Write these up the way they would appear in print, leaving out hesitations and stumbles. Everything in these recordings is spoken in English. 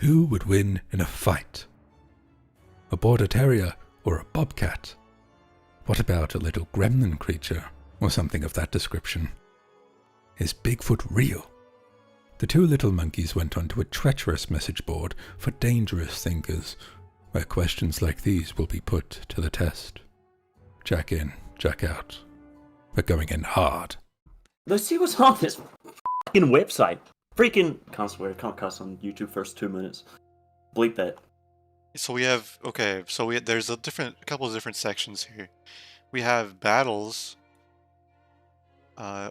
Who would win in a fight? A border terrier or a bobcat? What about a little gremlin creature or something of that description? Is Bigfoot real? The two little monkeys went onto a treacherous message board for dangerous thinkers, where questions like these will be put to the test. Jack in, Jack out. We're going in hard. Let's see what's on this fucking website. Freaking can't swear, can't cuss on YouTube first 2 minutes. Bleep that. So we have there's a couple of different sections here. We have battles,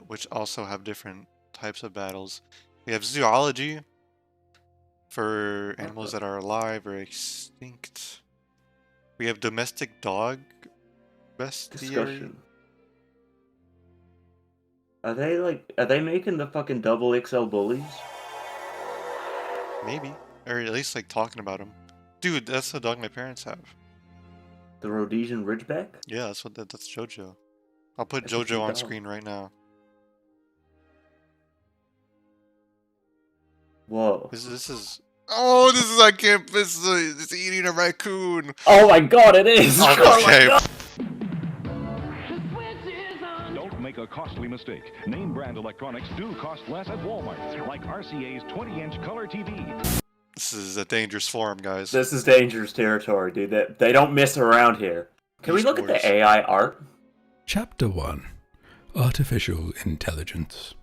which also have different types of battles. We have zoology for animals that are alive or extinct. We have domestic dog bestiary. Discussion. Are they making the fucking double XL bullies? Maybe, or at least like talking about them. Dude, that's the dog my parents have. The Rhodesian Ridgeback? Yeah, that's JoJo. I'll put That's a JoJo cute on dog. screen right now. Whoa. This is. Oh, I can't. It's eating a raccoon. Oh my god, it is! Oh, okay. Don't make a costly mistake. Name brand electronics do cost less at Walmart, like RCA's 20-inch color TV. This is a dangerous forum, guys. This is dangerous territory, dude. They don't mess around here. Can we look at the AI art? Chapter 1. Artificial Intelligence.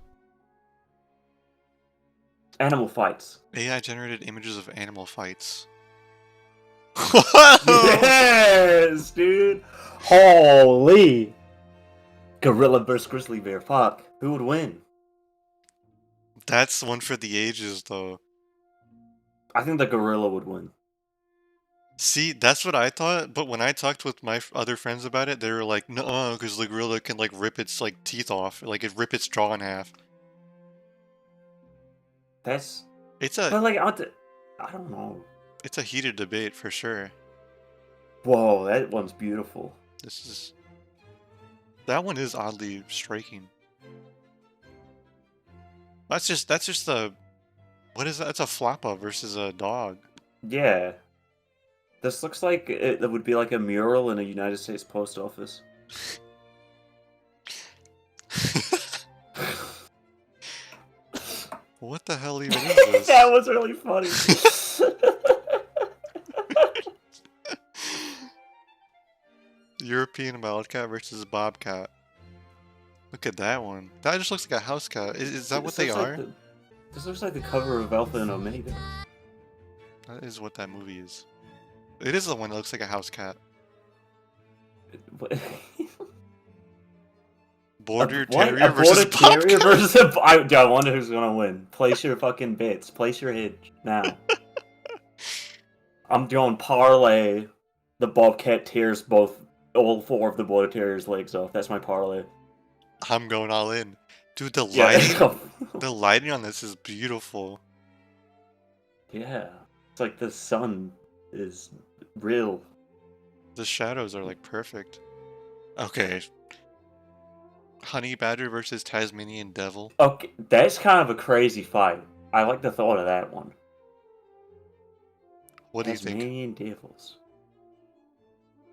Animal fights. AI generated images of animal fights. Yes, dude! Holy! Gorilla versus grizzly bear. Fuck. Who would win? That's one for the ages, though. I think the gorilla would win. See, that's what I thought, but when I talked with my other friends about it, they were like, no, because the gorilla can, like, rip its, like, teeth off. Like, it rip its jaw in half. That's... It's But, like, I don't know. It's a heated debate, for sure. Whoa, that one's beautiful. That one is oddly striking. That's just the... What is that? That's a flappa versus a dog. Yeah. This looks like it would be like a mural in a United States post office. What the hell even is this? That was really funny. European wildcat versus bobcat. Look at that one. That just looks like a house cat. Is that what they are? This looks like the cover of Alpha and Omega. That is what that movie is. It is the one that looks like a house cat. Border terrier versus bobcat. I wonder who's gonna win. Place your fucking bets. Place your hedge now. I'm doing parlay. The bobcat tears all four of the border terrier's legs off. That's my parlay. I'm going all in. Dude, the lighting on this is beautiful. Yeah. It's like the sun is real. The shadows are like perfect. Okay. Honey badger versus Tasmanian devil. Okay, that's kind of a crazy fight. I like the thought of that one. What do you think? Tasmanian devils.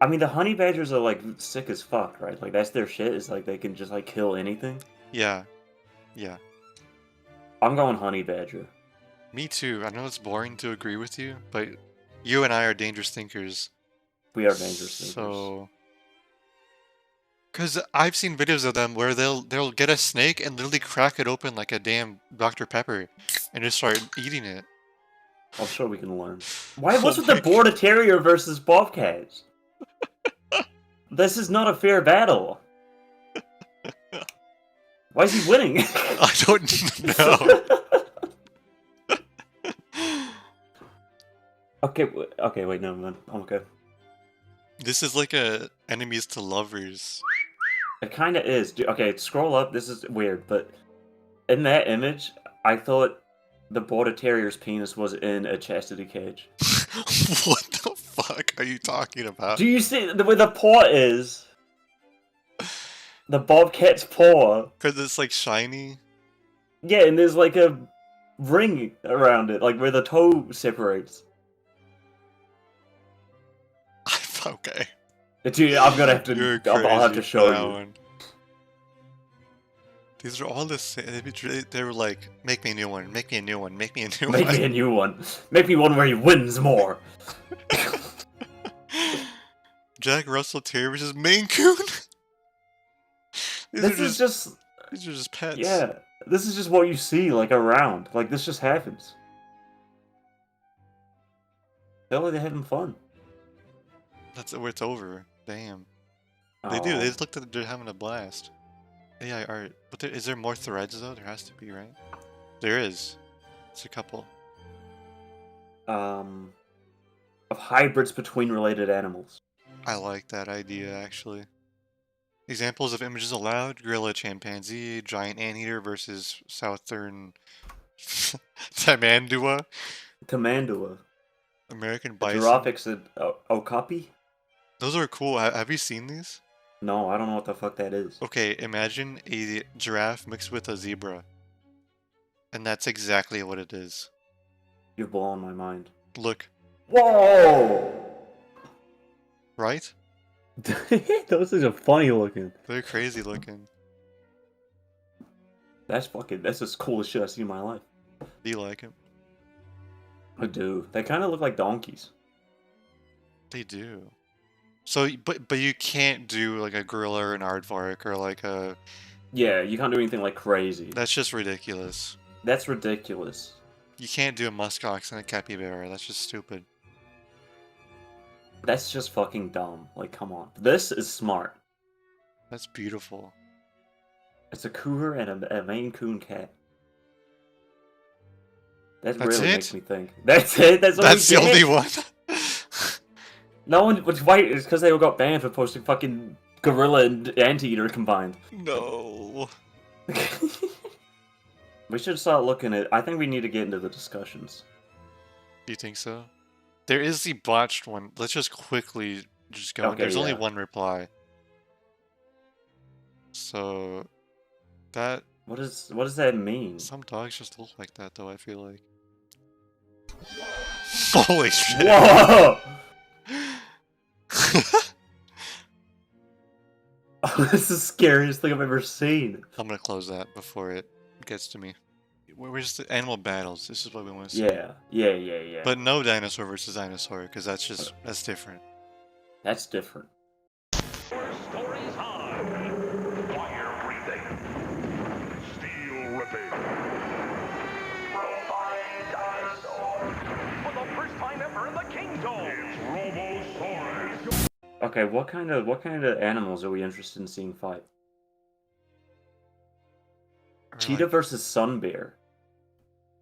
I mean, the honey badgers are like sick as fuck, right? Like that's their shit. Is like they can just like kill anything. Yeah. Yeah. I'm going honey badger. Me too. I know it's boring to agree with you, but you and I are dangerous thinkers. We are dangerous thinkers. So, because I've seen videos of them where they'll get a snake and literally crack it open like a damn Dr. Pepper, and just start eating it. I'm sure we can learn. What's with the border terrier versus bobcats? This is not a fair battle. Why is he winning? I don't know. Okay, wait, no, man. I'm okay. This is like a enemies to lovers. It kind of is. Okay, scroll up. This is weird, but in that image, I thought the border terrier's penis was in a chastity cage. What the fuck are you talking about? Do you see where the paw is? The bobcat's paw. Because it's like shiny. Yeah, and there's like a ring around it, like where the toe separates. Okay. Dude, I'm gonna have to. You're I'll have crazy to for show that you. one. These are all the same. They were like, make me a new one, make me a new one, make me a new Make one. me a new one. Make me one where he wins more. Jack Russell Terrier versus Maine Coon. This is just. These are just pets. Yeah, this is just what you see, like, around. Like, this just happens. Feel like they're having fun. That's where it's over. Damn. They do. They Oh. just looked at they're having a blast. AI art. But is there more threads though? There has to be, right? There is. It's a couple. Of hybrids between related animals. I like that idea actually. Examples of images allowed: gorilla, chimpanzee, giant anteater versus southern tamandua, Commandua. American bison. Giraffe okapi? Those are cool. Have you seen these? No, I don't know what the fuck that is. Okay, imagine a giraffe mixed with a zebra. And that's exactly what it is. You're blowing my mind. Look, Whoa! right? Those things are funny looking. They're crazy looking. That's the coolest shit I've seen in my life. Do you like them? I do. They kind of look like donkeys. They do. So, but you can't do like a gorilla or an aardvark or like a... Yeah, you can't do anything like crazy. That's just ridiculous. That's ridiculous. You can't do a muskox and a capybara. That's just stupid. That's just fucking dumb. Like, come on. This is smart. That's beautiful. It's a cougar and a Maine Coon cat. That That's really it? makes me think. That's it? That's The only one? No one, which why? It's because they all got banned for posting fucking gorilla and anteater combined. No. We should start looking at. I think we need to get into the discussions. Do you think so? There is the botched one. Let's just quickly just go. Okay, There's only yeah. one reply. So that What does that mean? some dogs just look like that though, I feel like. Holy shit. Whoa! This is the scariest thing I've ever seen. I'm gonna close that before it gets to me. We're just the animal battles. This is what we want to see. Yeah. But no dinosaur versus dinosaur, because that's different. That's different. Stories on fire breathing, steel ripping. Profiling dinosaur. For the first time ever in the kingdom, it's Robosaurus. Okay, what kind of animals are we interested in seeing fight? Or Cheetah like- versus sun bear.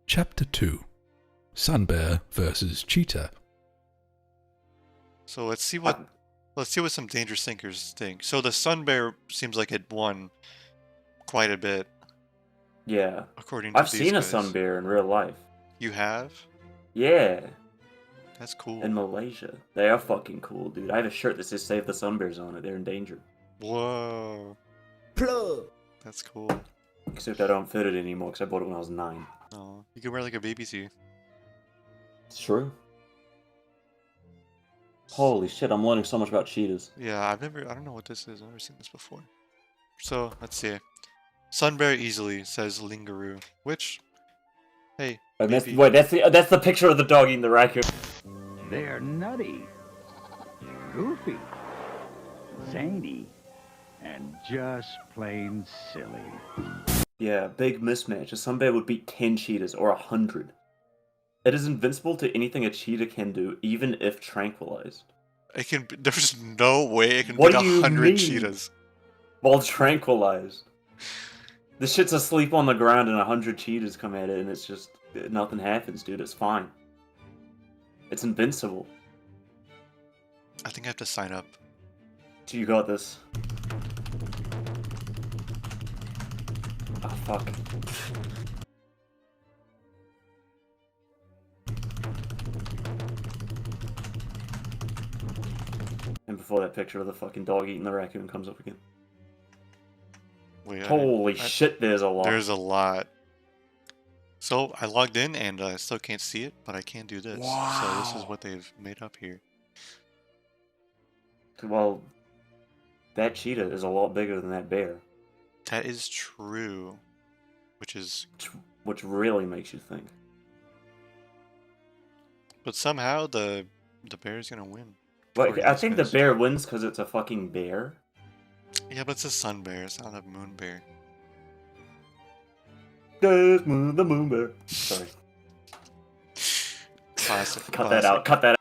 Chapter 2 Sun Bear versus Cheetah. So let's see what some dangerous thinkers think. So the sun bear seems like it won quite a bit, Yeah, according to I've these seen a guys. sun bear in real life. You have? Yeah, That's cool. in Malaysia. They are fucking cool, dude. I have a shirt that says "Save the sun bears" on it. They're in danger. Whoa. Plug. That's cool. Except I don't fit it anymore because I bought it when I was 9. Oh, you can wear like a baby tee. It's true. Holy shit, I'm learning so much about cheetahs. Yeah, I don't know what this is. I've never seen this before. So, let's see. Sun bear easily, says Lingaroo. Which, hey, And that's, maybe- wait, that's the picture of the dog eating the raccoon. They're nutty, goofy, zany, and just plain silly. Yeah, big mismatch. A sun bear would beat 10 cheetahs or 100. It is invincible to anything a cheetah can do, even if tranquilized. it can. There's no way it can What beat do you 100 mean? cheetahs. While tranquilized. The shit's asleep on the ground and 100 cheetahs come at it and it's just... Nothing happens, dude. It's fine. It's invincible. I think I have to sign up. You got this. Oh, fuck. And before that picture of the fucking dog eating the raccoon comes up again. Wait, Holy shit, there's a lot. There's a lot. So I logged in and I still can't see it, but I can do this. So this is Wow. what they've made up here. Well, that cheetah is a lot bigger than that bear, That is true. Which is... which really makes you think. But somehow the bear's gonna win. But for I these think the guys. bear wins because it's a fucking bear. Yeah, but it's a sun bear. It's not a moon bear. The moon bear. Sorry. Classic. Cut that out. Cut that out.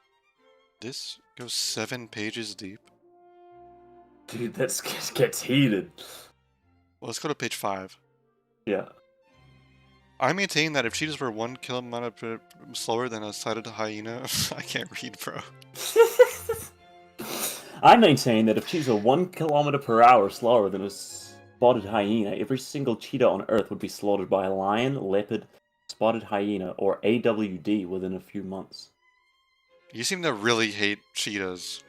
This goes 7 pages deep. Dude, that gets heated. Well, let's go to page 5. Yeah. I maintain that if cheetahs were 1 kilometer slower than a sighted hyena, I can't read, bro. I maintain that if cheetahs are 1 kilometer per hour slower than a spotted hyena, every single cheetah on Earth would be slaughtered by a lion, leopard, spotted hyena, or AWD within a few months. You seem to really hate cheetahs.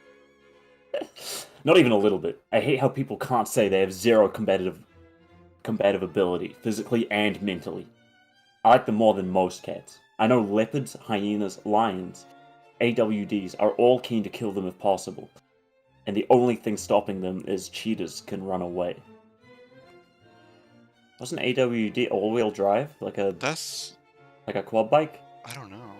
Not even a little bit. I hate how people can't say they have zero combative ability, physically and mentally. I like them more than most cats. I know leopards, hyenas, lions, AWDs are all keen to kill them if possible, and the only thing stopping them is cheetahs can run away. Wasn't AWD all-wheel drive like a quad bike? I don't know.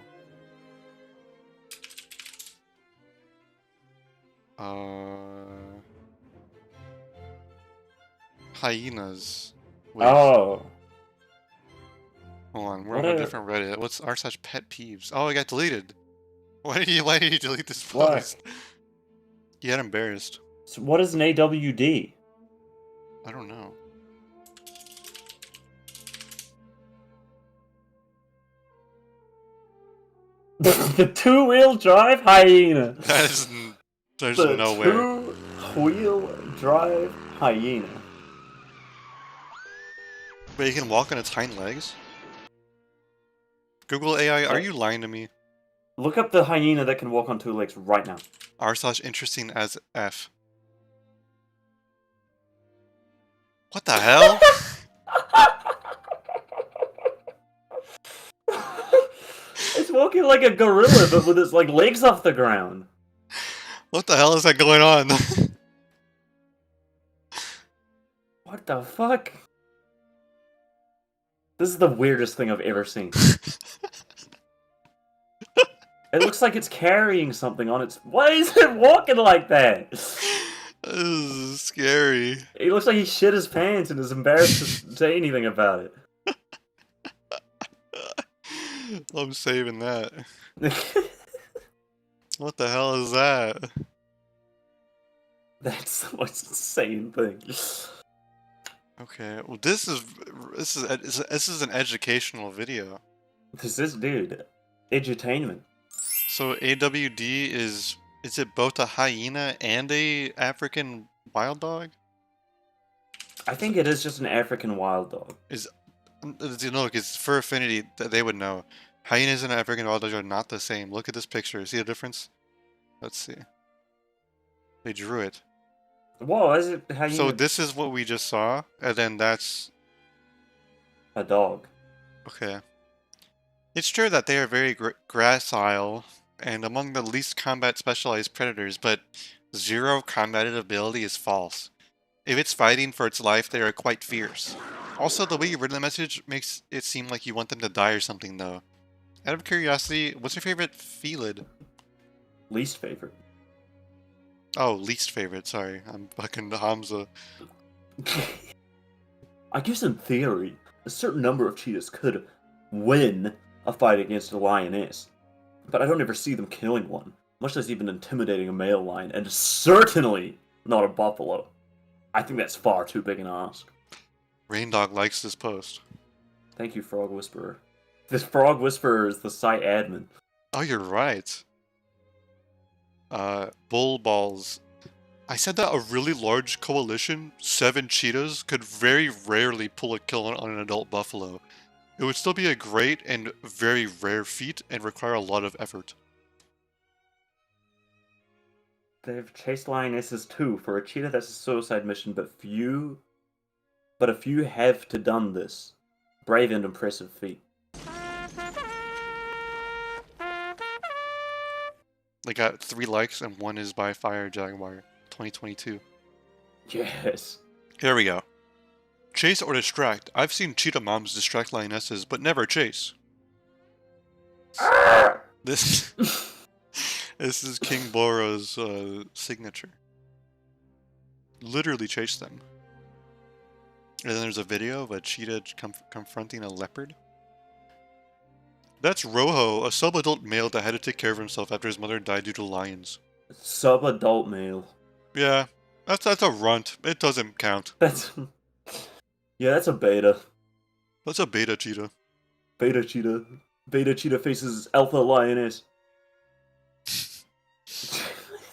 Hyenas. Wait, Oh, hold on. We're What on a a- different Reddit. What's r such pet peeves? Oh, it got deleted. Why did you delete this Why? post? You got embarrassed. so what is an AWD? I don't know. The two-wheel drive hyena. That is... There's The no way. two-wheel drive hyena. But you can walk on its hind legs? Google AI, are Yeah. you lying to me? Look up the hyena that can walk on two legs right now. r/interesting as F. What the hell? It's walking like a gorilla, but with its like legs off the ground. What the hell is that going on? What the fuck? This is the weirdest thing I've ever seen. It looks like it's carrying something on its... Why is it walking like that? This is scary. It looks like he shit his pants and is embarrassed to say anything about it. I'm saving that. What the hell is that? That's the most insane thing. Okay, well this is an educational video. This is, dude, edutainment. So AWD is it both a hyena and a African wild dog? I think it is just an African wild dog. You know, because for affinity, they would know. Hyenas and African wild dogs are not the same. Look at this picture. See the difference? Let's see. They drew it. Whoa, is it hyena? So this is what we just saw, and then that's... A dog. Okay. It's true that they are very gracile, and among the least combat specialized predators, but zero combative ability is false. If it's fighting for its life, they are quite fierce. Also, the way you read the message makes it seem like you want them to die or something, though. Out of curiosity, what's your favorite felid? Least favorite. Oh, least favorite, sorry. I'm fucking Hamza. I guess in theory, a certain number of cheetahs could win a fight against a lioness, but I don't ever see them killing one, much less even intimidating a male lion, and certainly not a buffalo. I think that's far too big an ask. Rain Dog likes this post. Thank you, Frog Whisperer. This Frog Whisperer is the site admin. Oh, you're right. Bull balls. I said that a really large coalition, 7 cheetahs, could very rarely pull a kill on an adult buffalo. It would still be a great and very rare feat and require a lot of effort. They've chased lionesses too. For a cheetah, that's a suicide mission, but a few have to done this. Brave and impressive feat. They got 3 likes, and 1 is by Fire Jaguar 2022. Yes. Here we go. Chase or distract? I've seen cheetah moms distract lionesses, but never chase. This this is King Boro's signature. Literally chase them. And then there's a video of a cheetah confronting a leopard. That's Rojo, a sub-adult male that had to take care of himself after his mother died due to lions. Sub-adult male. Yeah, that's a runt. It doesn't count. That's a beta. That's a beta cheetah. Beta cheetah. Beta cheetah faces alpha lioness. This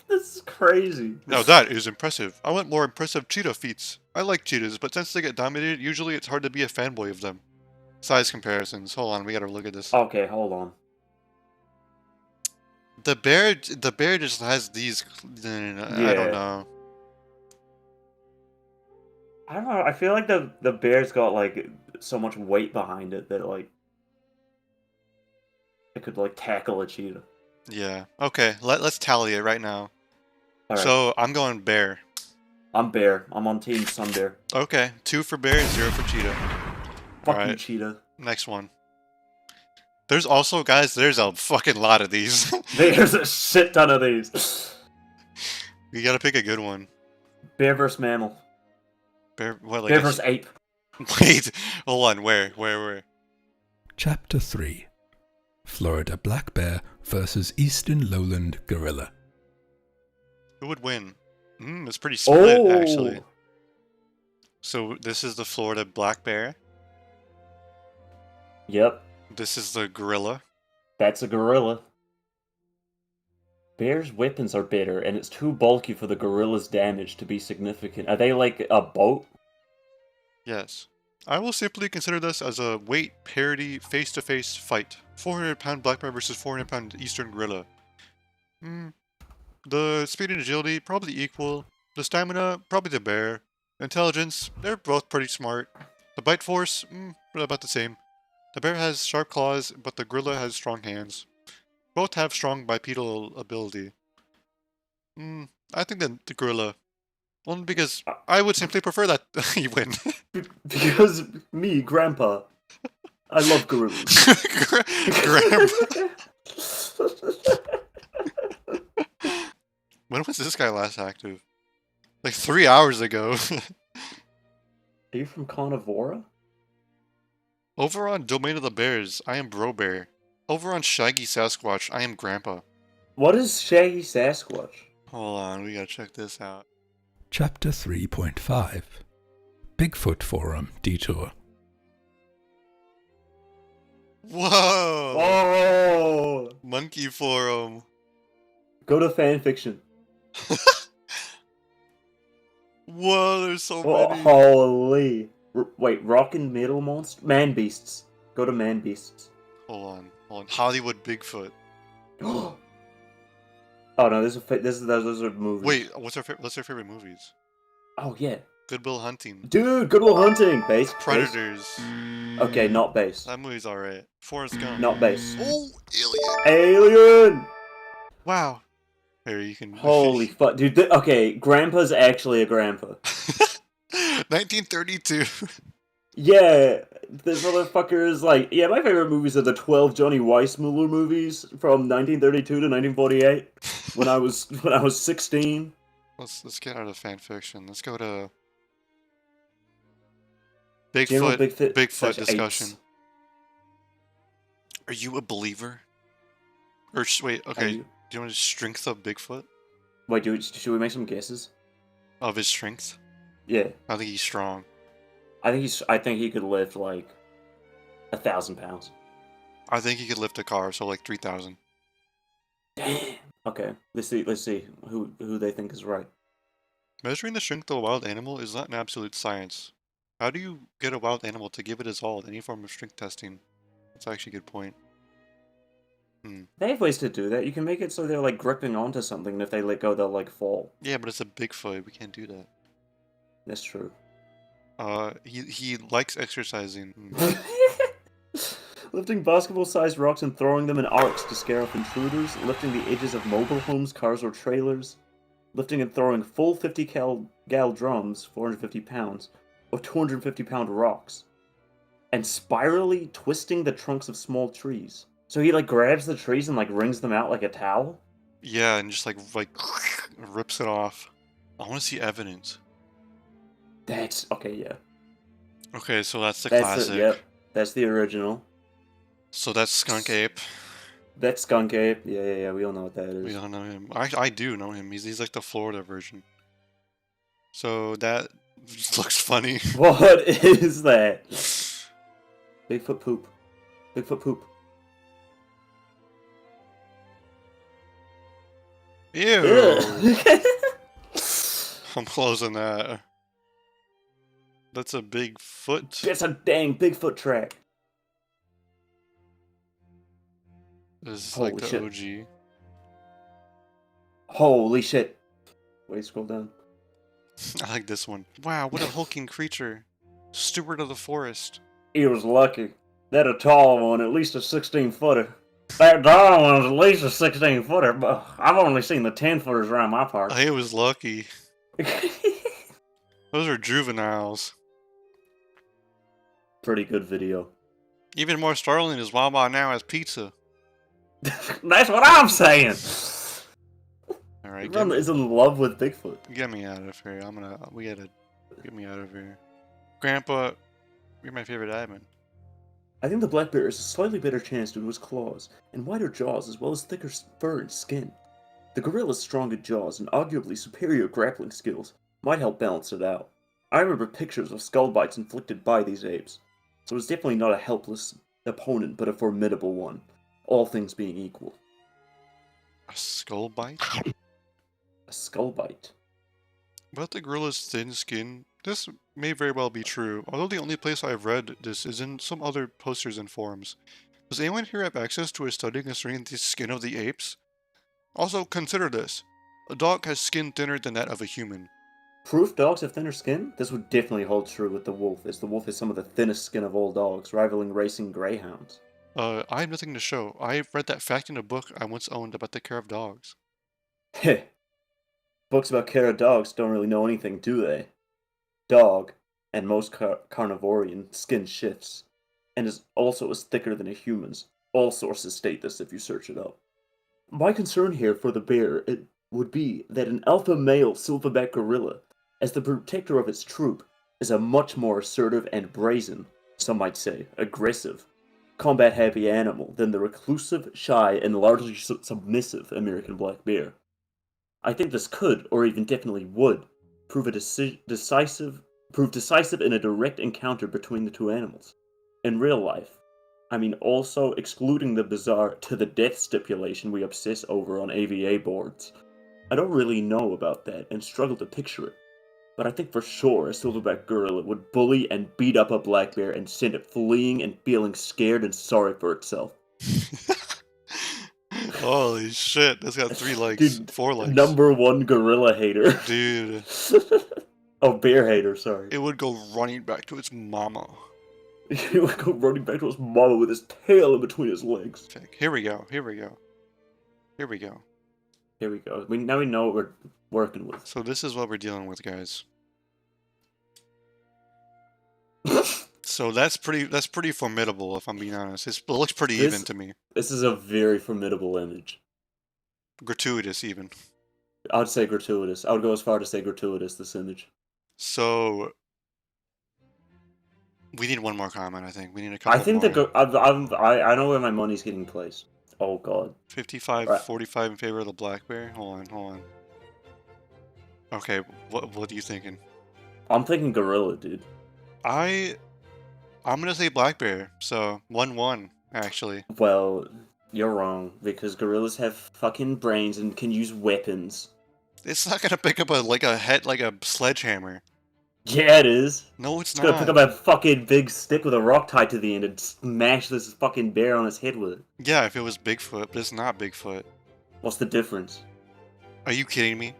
is crazy. Now that is impressive. I want more impressive cheetah feats. I like cheetahs, but since they get dominated, usually it's hard to be a fanboy of them. Size comparisons. Hold on, we gotta look at this. Okay, hold on. The bear just has these. I don't know. I don't know. I feel like the bear's got like so much weight behind it that like it could like tackle a cheetah. Yeah. Okay. Let's tally it right now. All right. So I'm going bear. I'm bear. I'm on team Sun Bear. Okay. 2 for bear, 0 for cheetah. Fuck you, Alright. cheetah. Next one. There's also, guys, there's a fucking lot of these. There's a shit ton of these. You gotta pick a good one. Bear versus mammal. Bear, what, like Bear a- versus ape. Wait, hold on. Where? Chapter 3 Florida Black Bear versus Eastern Lowland Gorilla. Who would win? It's pretty split, actually. Oh. So this is the Florida black bear. Yep. This is the gorilla. That's a gorilla. Bear's weapons are better, and it's too bulky for the gorilla's damage to be significant. Are they like a boat? Yes. I will simply consider this as a weight parity face-to-face fight. 400-pound black bear versus 400-pound eastern gorilla. The speed and agility, probably equal. The stamina, probably the bear. Intelligence, they're both pretty smart. The bite force, about the same. The bear has sharp claws, but the gorilla has strong hands. Both have strong bipedal ability. I think the gorilla. Only because I would simply prefer that he win. Because me, Grandpa, I love gorillas. Grandpa. When was this guy last active? Like 3 hours ago. Are you from Carnivora? Over on Domain of the Bears, I am Bro Bear. Over on Shaggy Sasquatch, I am Grandpa. What is Shaggy Sasquatch? Hold on, we gotta check this out. Chapter 3.5 Bigfoot Forum Detour. Whoa! Oh! Monkey Forum. Go to fanfiction. Whoa, there's so Oh, many. holy. Wait, Rockin' Middle Monster? Man Beasts. Go to Man Beasts. Hold on. Hollywood Bigfoot. Oh no, those are movies. Wait, what's our favorite movies? Oh yeah. Good Will Hunting. Dude, Good Will Hunting. Base. Predators. Okay, not base. That movie's alright. Forrest Gump. Not base. Oh, Alien. Alien! Wow. Here, you can... Holy fuck. Dude, okay, Grandpa's actually a grandpa. 1932. Yeah, this motherfucker is like... Yeah, my favorite movies are the 12 Johnny Weissmuller movies from 1932 to 1948. when I was 16. Let's get out of fan fiction. Let's go to... General Bigfoot slash discussion. apes. Are you a believer? Or wait, okay. Do you want to strength of Bigfoot? Wait, should we make some guesses? Of his strength? Yeah. I think he's strong. I think he could lift like 1,000 pounds. I think he could lift a car, so like 3,000. Damn. Okay, let's see who they think is right. Measuring the strength of a wild animal is not an absolute science. How do you get a wild animal to give it his all in any form of strength testing? That's actually a good point. They have ways to do that. You can make it so they're like gripping onto something, and if they let go, they'll like fall. Yeah, but it's a Bigfoot. We can't do that. That's true. He likes exercising. Lifting basketball-sized rocks and throwing them in arcs to scare off intruders, lifting the edges of mobile homes, cars, or trailers, lifting and throwing full 50 gal drums, 450 pounds, of 250-pound rocks, and spirally twisting the trunks of small trees. So he, like, grabs the trees and, like, wrings them out like a towel? Yeah, and just like rips it off. I want to see evidence. That's... okay, yeah. Okay, so that's the That's classic. yep, that's the original. So that's Skunk Ape. That's Skunk Ape. Yeah, we all know what that is. We don't know him. I do know him. He's like the Florida version. So that just looks funny. What is that? Bigfoot poop. Bigfoot poop. Ew. Ugh. I'm closing that. That's a big foot. That's a dang Bigfoot track. This is Holy like the shit. OG. Holy shit. Wait, scroll down. I like this one. Wow, what a hulking creature. Steward of the forest. He was lucky. That a tall one, at least a 16-footer. That tall one was at least a 16-footer, but I've only seen the 10-footers around my park. I was lucky. Those are juveniles. Pretty good video. Even more startling is Wawa now has pizza. That's what I'm saying! Alright, Everyone is in love with Bigfoot. get me out of here. We gotta get me out of here. Grandpa, you're my favorite admin. I think the black bear has a slightly better chance due to his claws, and wider jaws as well as thicker fur and skin. The gorilla's stronger jaws and arguably superior grappling skills might help balance it out. I remember pictures of skull bites inflicted by these apes, so it's definitely not a helpless opponent but a formidable one, all things being equal. A skull bite? A skull bite. About the gorilla's thin skin, this may very well be true, although the only place I've read this is in some other posters and forums. Does anyone here have access to a study concerning the skin of the apes? Also, consider this. A dog has skin thinner than that of a human. Proof dogs have thinner skin? This would definitely hold true with the wolf, as the wolf has some of the thinnest skin of all dogs, rivaling racing greyhounds. I have nothing to show. I read that fact in a book I once owned about the care of dogs. Heh. Books about care of dogs don't really know anything, do they? Dog, and most carnivorian, skin shifts, and is also as thicker than a human's. All sources state this if you search it up. My concern here for the bear it would be that an alpha male silverback gorilla, as the protector of its troop, is a much more assertive and brazen, some might say, aggressive, combat-happy animal than the reclusive, shy, and largely submissive American black bear. I think this could, or even definitely would, prove decisive in a direct encounter between the two animals. In real life, I mean also excluding the bizarre to-the-death stipulation we obsess over on AVA boards. I don't really know about that and struggle to picture it, but I think for sure a silverback gorilla would bully and beat up a black bear and send it fleeing and feeling scared and sorry for itself. Holy shit, that's got 3 legs, Dude, 4 legs. #1 gorilla hater. Dude. Oh, bear hater, sorry. It would go running back to its mama. He would go running back to his mama with his tail in between his legs. Here we go, here we go. Here we go. Here we go. Now we know what we're working with. So this is what we're dealing with, guys. So that's pretty formidable, if I'm being honest. It looks pretty even to me. This is a very formidable image. Gratuitous, even. I would say gratuitous. I would go as far to say gratuitous, this image. So we need one more comment, I think. We need a couple I think more. I know where my money's getting placed. Oh god. 55, right. 45 in favor of the black bear? Hold on. Okay, what are you thinking? I'm thinking gorilla, dude. I'm gonna say black bear, so 1-1, actually. Well, you're wrong, because gorillas have fucking brains and can use weapons. It's not gonna pick up a sledgehammer. Yeah, it is. No, it's It's not. gonna pick up a fucking big stick with a rock tied to the end and smash this fucking bear on his head with it. Yeah, if it was Bigfoot, but it's not Bigfoot. What's the difference? Are you kidding me?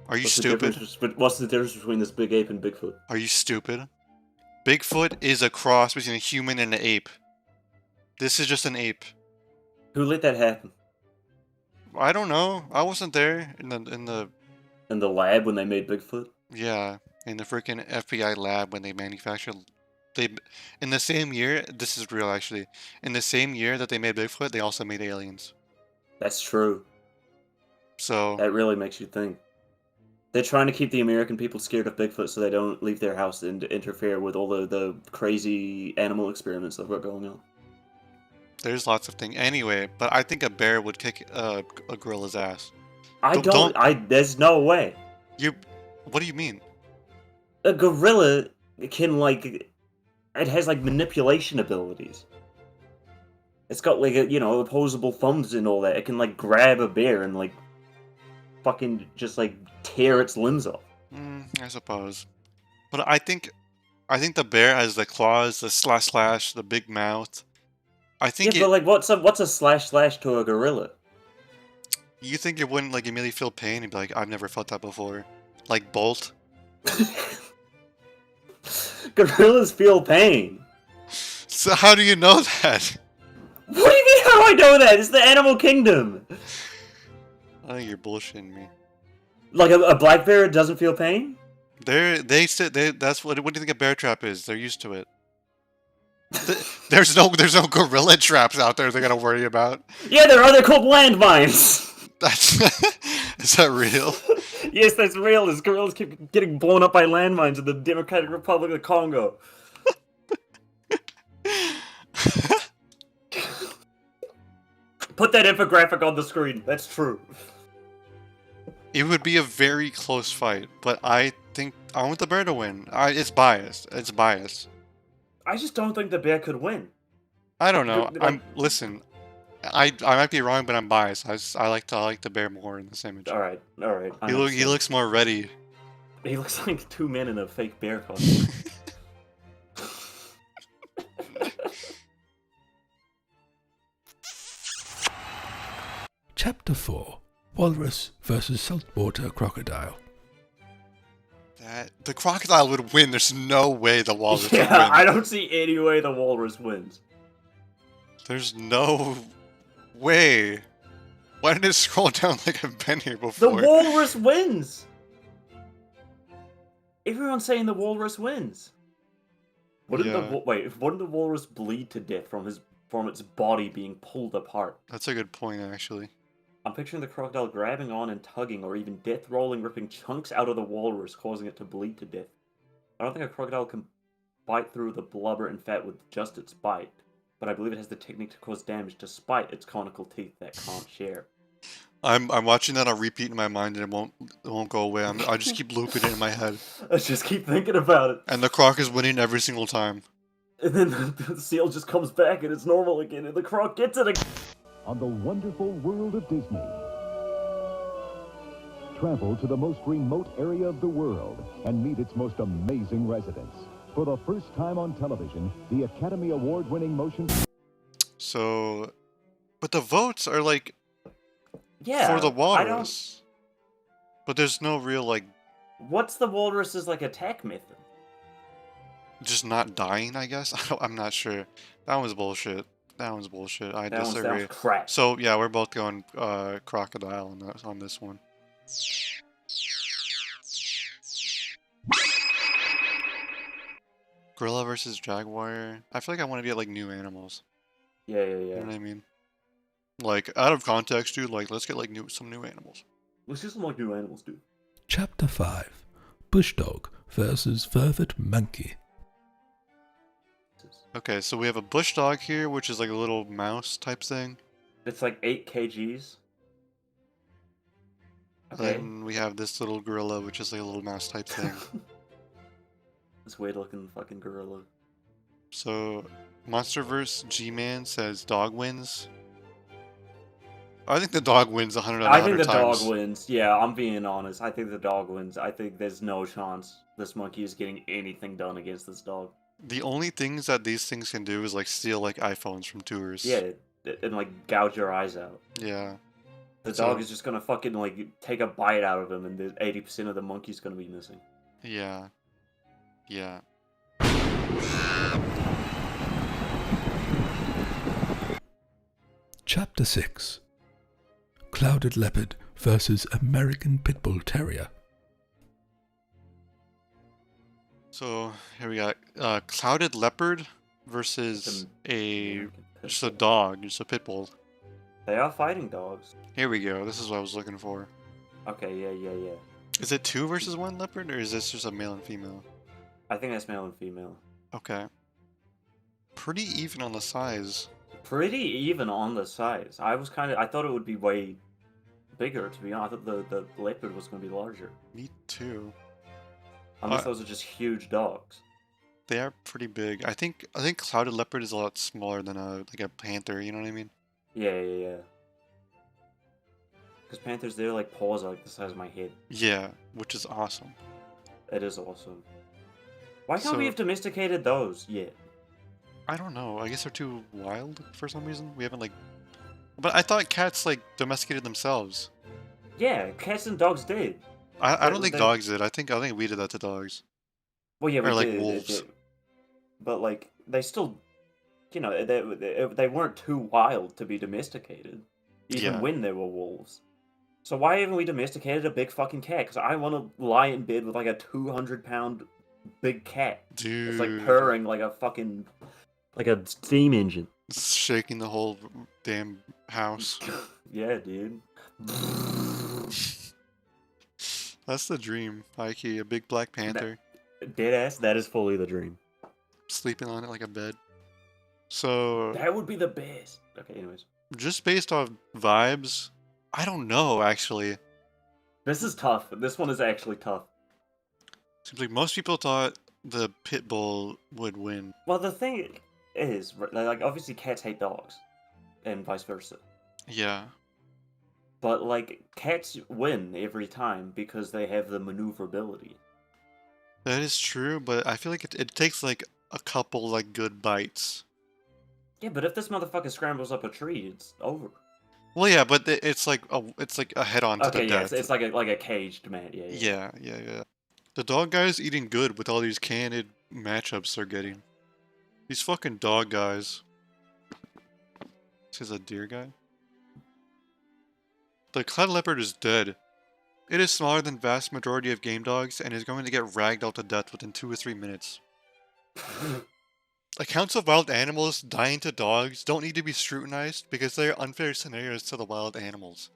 Are you What's the stupid? what's the difference between this big ape and Bigfoot? Are you stupid? Bigfoot is a cross between a human and an ape. This is just an ape. Who let that happen? I don't know. I wasn't there in the In the lab when they made Bigfoot? yeah, in the freaking FBI lab when they manufactured in the same year, this is real actually. In the same year that they made Bigfoot, they also made aliens. That's true. So That really makes you think. They're trying to keep the American people scared of Bigfoot so they don't leave their house and interfere with all the crazy animal experiments they've got going on. there's lots of things. Anyway, but I think a bear would kick a gorilla's ass. There's no way. What do you mean? A gorilla can, like, it has, like, manipulation abilities. It's got, like, opposable thumbs and all that. It can, like, grab a bear and, like, fucking just, like, tear its limbs off. I suppose. But I think the bear has the claws, the slash, the big mouth. I think but, like, what's a slash to a gorilla? You think it wouldn't, like, immediately feel pain and be like, I've never felt that before. Like Bolt? Gorillas feel pain. So how do you know that? What do you mean how I know that? It's the animal kingdom. I think you're bullshitting me. Like a black bear doesn't feel pain? That's what do you think a bear trap is? They're used to it. There's no gorilla traps out there they're gonna worry about. Yeah, there are. They're called landmines. Is that real? Yes, that's real. These gorillas keep getting blown up by landmines in the Democratic Republic of Congo. Put that infographic on the screen. That's true. It would be a very close fight, but I think I want the bear to win. It's biased. It's biased. I just don't think the bear could win. I don't know. Listen. I might be wrong, but I'm biased. I like the bear more in this image. All right. He looks more ready. He looks like two men in a fake bear costume. Chapter 4: Walrus versus Saltwater Crocodile. The crocodile would win. There's no way the walrus would win. Yeah, I don't see any way the walrus wins. There's no way. Why did it scroll down like I've been here before? The walrus wins! Everyone's saying the walrus wins. Wouldn't the walrus bleed to death from its body being pulled apart? That's a good point, actually. I'm picturing the crocodile grabbing on and tugging, or even death rolling, ripping chunks out of the walrus, causing it to bleed to death. I don't think a crocodile can bite through the blubber and fat with just its bite, but I believe it has the technique to cause damage despite its conical teeth that can't share. I'm watching that on repeat in my mind, and it won't go away. I just keep looping it in my head. I just keep thinking about it. And the croc is winning every single time. And then the seal just comes back and it's normal again, and the croc gets it again. On the wonderful world of Disney. Travel to the most remote area of the world and meet its most amazing residents. For the first time on television, the Academy Award-winning motion... So... But the votes are, like... Yeah, for the walrus. But there's no real, like... What's the walrus's, like, attack method? Just not dying, I guess? I'm not sure. That one's bullshit. I disagree. That sounds crap. So, yeah, we're both going crocodile on this one. Gorilla versus jaguar. I feel like I want to get, like, new animals. Yeah. You know what I mean? Like, out of context, dude, like, let's get, like, some new animals. Let's get some, like, new animals, dude. Chapter 5: Bush Dog versus Vervet Monkey. Okay, so we have a bush dog here, which is like a little mouse type thing. It's like 8 kgs. Okay. Then we have this little gorilla, which is like a little mouse type thing. This weird looking fucking gorilla. So, Monsterverse G-Man says dog wins. I think the dog wins 100 out of 100 times. I think the dog wins. Yeah, I'm being honest. I think the dog wins. I think there's no chance this monkey is getting anything done against this dog. The only things that these things can do is like steal like iPhones from tourists. Yeah, and like gouge your eyes out. Yeah. The dog is just gonna fucking like take a bite out of him, and 80% of the monkey's gonna be missing. Yeah. Yeah. Chapter 6. Clouded Leopard versus American Pitbull Terrier. So here we got clouded leopard versus just a dog, just a pit bull. They are fighting dogs. Here we go. This is what I was looking for. Okay, yeah. Is it 2 versus 1 leopard, or is this just a male and female? I think that's male and female. Okay. Pretty even on the size. Pretty even on the size. I thought it would be way bigger, to be honest. I thought the leopard was going to be larger. Me too. Unless those are just huge dogs. They are pretty big. I think clouded leopard is a lot smaller than a panther. You know what I mean? Yeah. Because panthers, their paws are like the size of my head. Yeah, which is awesome. It is awesome. Why can't we have domesticated those yet? I don't know. I guess they're too wild for some reason. We haven't But I thought cats domesticated themselves. Yeah, cats and dogs did. I don't think dogs did. I think we did that to dogs. Well, yeah, we or did. Wolves. But they still, they weren't too wild to be domesticated, even when they were wolves. So why haven't we domesticated a big fucking cat? Because I want to lie in bed with a 200-pound big cat. Dude. It's purring like a fucking steam engine. It's shaking the whole damn house. Yeah, dude. That's the dream, Mikey. A big black panther. Deadass, that is fully the dream. Sleeping on it like a bed. So... That would be the best. Okay, anyways. Just based off vibes, I don't know, actually. This is tough. This one is actually tough. Seems like most people thought the pit bull would win. Well, the thing is, obviously cats hate dogs. And vice versa. Yeah. But, cats win every time because they have the maneuverability. That is true, but I feel like it takes, a couple, good bites. Yeah, but if this motherfucker scrambles up a tree, it's over. Well, yeah, but it's like a head-on to the death. It's like a caged man, Yeah. The dog guy's eating good with all these candid matchups they're getting. These fucking dog guys. This is a deer guy. The clouded leopard is dead. It is smaller than vast majority of game dogs and is going to get ragdolled to death within 2 or 3 minutes. Accounts of wild animals dying to dogs don't need to be scrutinized because they are unfair scenarios to the wild animals.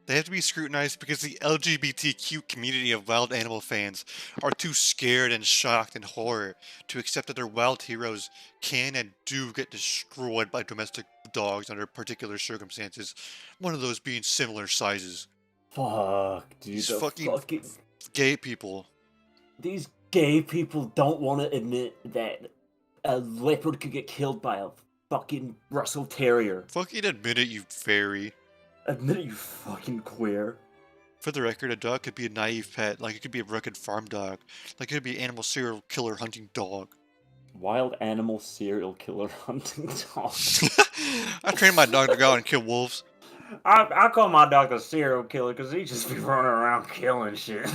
They have to be scrutinized because the LGBTQ community of wild animal fans are too scared and shocked in horror to accept that their wild heroes can and do get destroyed by domestic dogs under particular circumstances, one of those being similar sizes. Fuck, dude. These fucking gay people. These gay people don't want to admit that a leopard could get killed by a fucking Russell Terrier. Fucking admit it, you fairy. Admit it, you fucking queer. For the record, a dog could be a naive pet, it could be a rugged farm dog, it could be an animal serial killer hunting dog. Wild animal serial killer hunting dog. I trained my dog to go out and kill wolves. I call my dog a serial killer because he just be running around killing shit.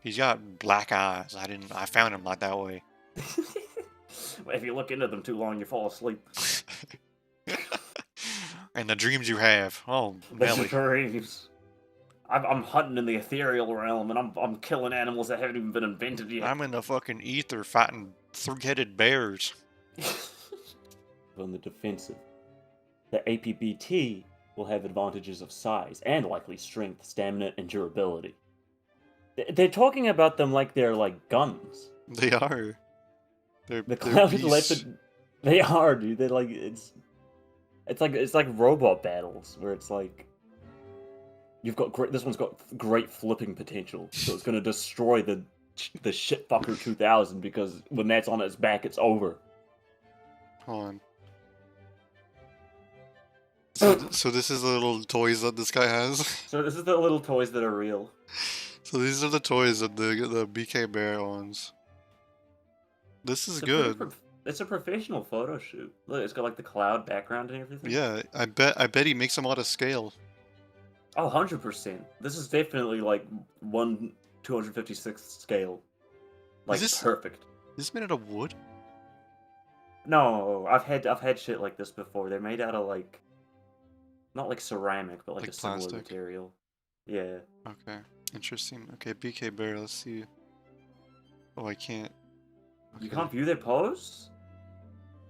He's got black eyes. I found him like that way. If you look into them too long, you fall asleep. And the dreams you have. Oh, the dreams. I'm hunting in the ethereal realm, and I'm killing animals that haven't even been invented yet. I'm in the fucking ether fighting 3-headed bears. On the defensive, the APBT will have advantages of size and likely strength, stamina, and durability. They're talking about them like they're guns. They are. They're clouded leopard. They are, dude. They're it's like robot battles where it's you've got this one's got great flipping potential, so it's gonna destroy the shitfucker 2000 because when that's on its back, it's over. Hold on. So this is the little toys that this guy has. So this is the little toys that are real. So these are the toys that the BK Bear owns. This is good. It's a professional photo shoot. Look, it's got the cloud background and everything. Yeah, I bet he makes them out of scale. Oh, 100%. This is definitely 1/256th scale. Perfect. Is this made out of wood? No, I've had shit like this before. They're made out of Not like ceramic, but like Like a similar plastic? material. Yeah. Okay, interesting. Okay, BK Bear, let's see. Oh, I can't. You Okay, can't view their posts?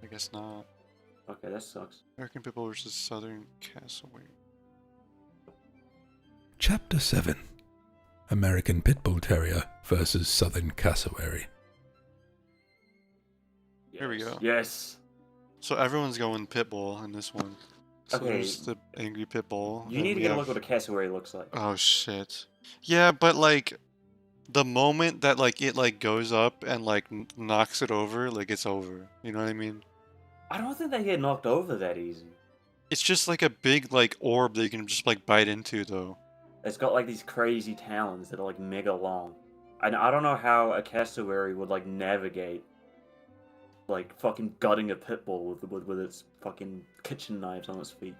I guess not. Okay, that sucks. American Pitbull versus Southern Cassowary. Chapter 7. American Pit Bull Terrier versus Southern Cassowary. Here we go. Yes. So everyone's going Pitbull in this one. So Okay. there's the angry Pitbull. You and need to we get a have- look what a cassowary looks like. Oh shit. Yeah, but like the moment that like it like goes up and like knocks it over, like it's over. You know what I mean? I don't think they get knocked over that easy. It's just like a big like orb that you can just like bite into though. It's got like these crazy talons that are like mega long. And I don't know how a cassowary would like navigate like fucking gutting a pit bull with its fucking kitchen knives on its feet.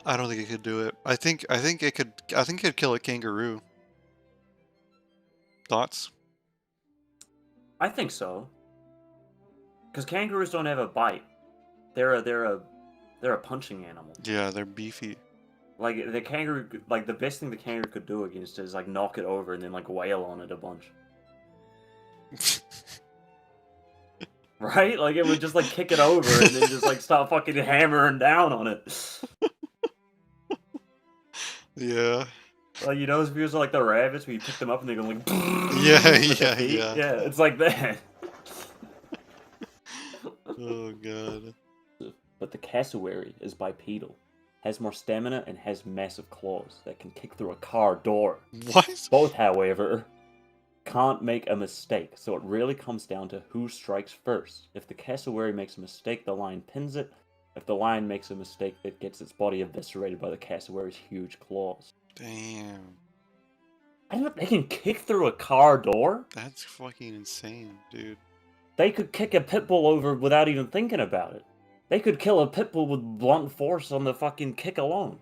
I don't think it could do it. I think it could kill a kangaroo. Thoughts? I think so. Because kangaroos don't have a bite. They're a punching animal. Yeah, they're beefy. Like the kangaroo, like the best thing the kangaroo could do against it is like knock it over and then like wail on it a bunch. Right? Like it would just like kick it over and then just like start fucking hammering down on it. Yeah. Like you know those videos are like the rabbits where you pick them up and they go like Yeah, with their yeah, feet? yeah. Yeah, it's like that. Oh god. But the cassowary is bipedal, has more stamina, and has massive claws that can kick through a car door. What? Both, however, can't make a mistake, so it really comes down to who strikes first. If the cassowary makes a mistake, the lion pins it. If the lion makes a mistake, it gets its body eviscerated by the cassowary's huge claws. Damn. I don't know, they can kick through a car door? That's fucking insane, dude. They could kick a pit bull over without even thinking about it. They could kill a pit bull with blunt force on the fucking kick alone.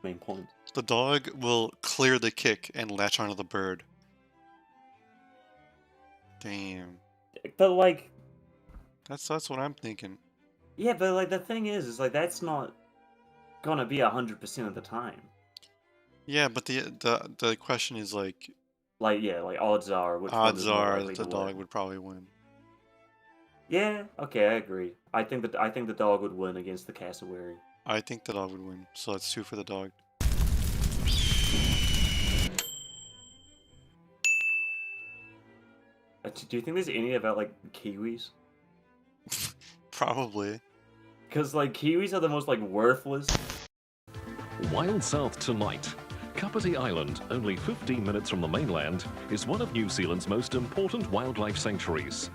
Main point. The dog will clear the kick and latch onto the bird. Damn. But like, That's what I'm thinking. yeah, but like the thing is like that's not gonna be 100% of the time. Yeah, but the question is like Like yeah, like odds are which one is odds more are likely the to dog win. would probably win. Yeah, okay, I agree. I think the dog would win against the cassowary. I think the dog would win. So that's 2 for the dog. Do you think there's any about like kiwis? Probably. Because like kiwis are the most like worthless. Wild South tonight. Kapiti Island, only 15 minutes from the mainland, is one of New Zealand's most important wildlife sanctuaries.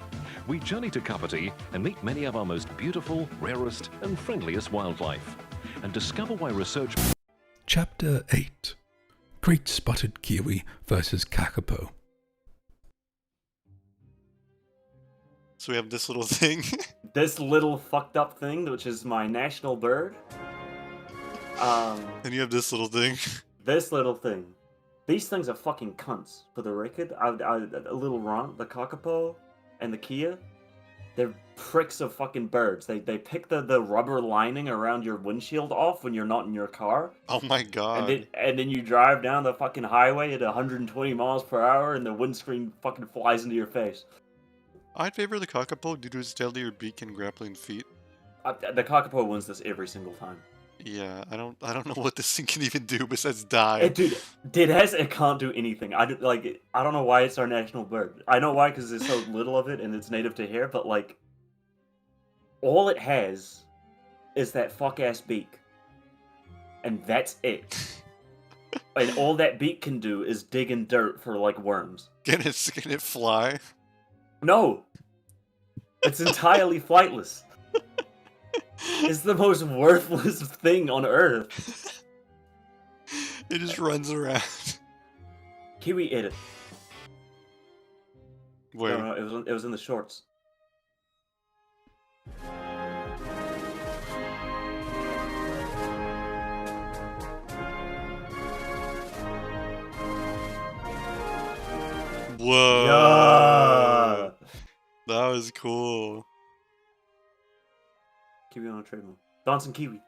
We journey to Kapiti and meet many of our most beautiful, rarest, and friendliest wildlife, and discover why research... Chapter 8. Great Spotted Kiwi versus Kakapo. So we have this little thing. This little fucked up thing, which is my national bird. And you have this little thing. This little thing. These things are fucking cunts, for the record. A little runt, the kakapo, and the kia. They're pricks of fucking birds. They pick the rubber lining around your windshield off when you're not in your car. Oh my god. And then you drive down the fucking highway at 120 miles per hour and the windscreen fucking flies into your face. I'd favor the kakapo due to its deadlier beak and grappling feet. The kakapo wins this every single time. Yeah, I don't know what this thing can even do besides die. It can't do anything. I don't know why it's our national bird. I know why, because there's so little of it and it's native to here. But like, all it has is that fuck ass beak, and that's it. And all that beak can do is dig in dirt for like worms. Can it fly? No, it's entirely flightless. It's the most worthless thing on earth. It just runs around. Kiwi ate it. Wait. No, it was in the shorts. Whoa. Yeah. That was cool. Kiwi on a treadmill. Dancing kiwi.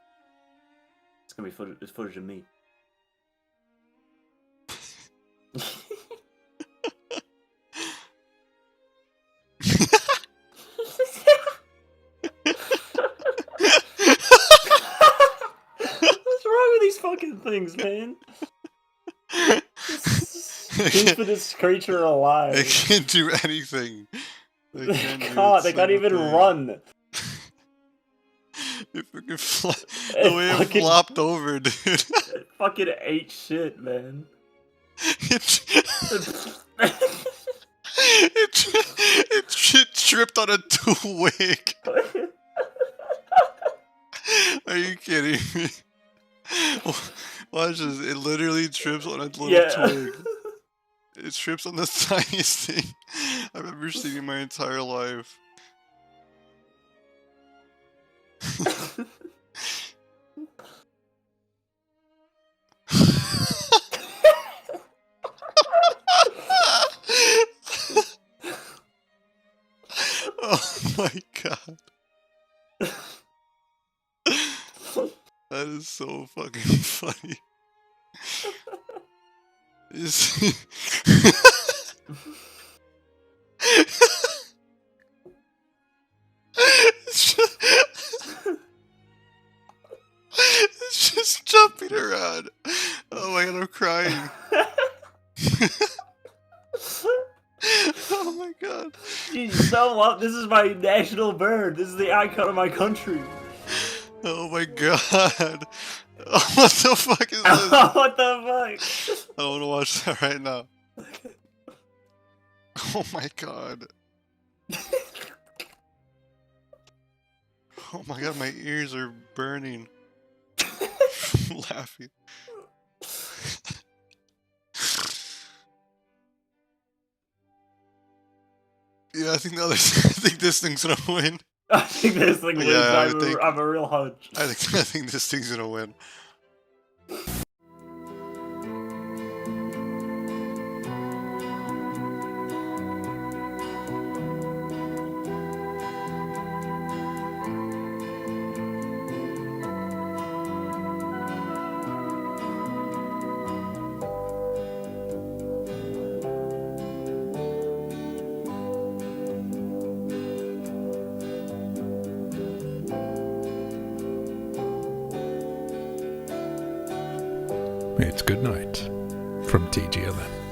It's gonna be footage. It's footage of me. What's wrong with these fucking things, man? Keeping this creature They alive. can't do anything. They do can't. They can't single even thing. run. It fucking the It way it fucking- flopped over, dude. It fucking ate shit, man. It tripped on a twig. Are you kidding me? Watch this. It literally trips on a little twig. It trips on the tiniest thing I've ever seen in my entire life. Oh my god. That is so fucking funny. It's just jumping around. Oh my god, I'm crying. Oh my god. Jeez, so up. This is my national bird. This is the icon of my country. Oh my god. Oh, what the fuck is this? What the fuck? I want to watch that right now. Oh my god. Oh my god, my ears are burning. Laughing. Yeah, I think this thing's gonna win. I think this thing wins. Yeah, I have a real hunch. I think this thing's gonna win. It's good night from TGLN.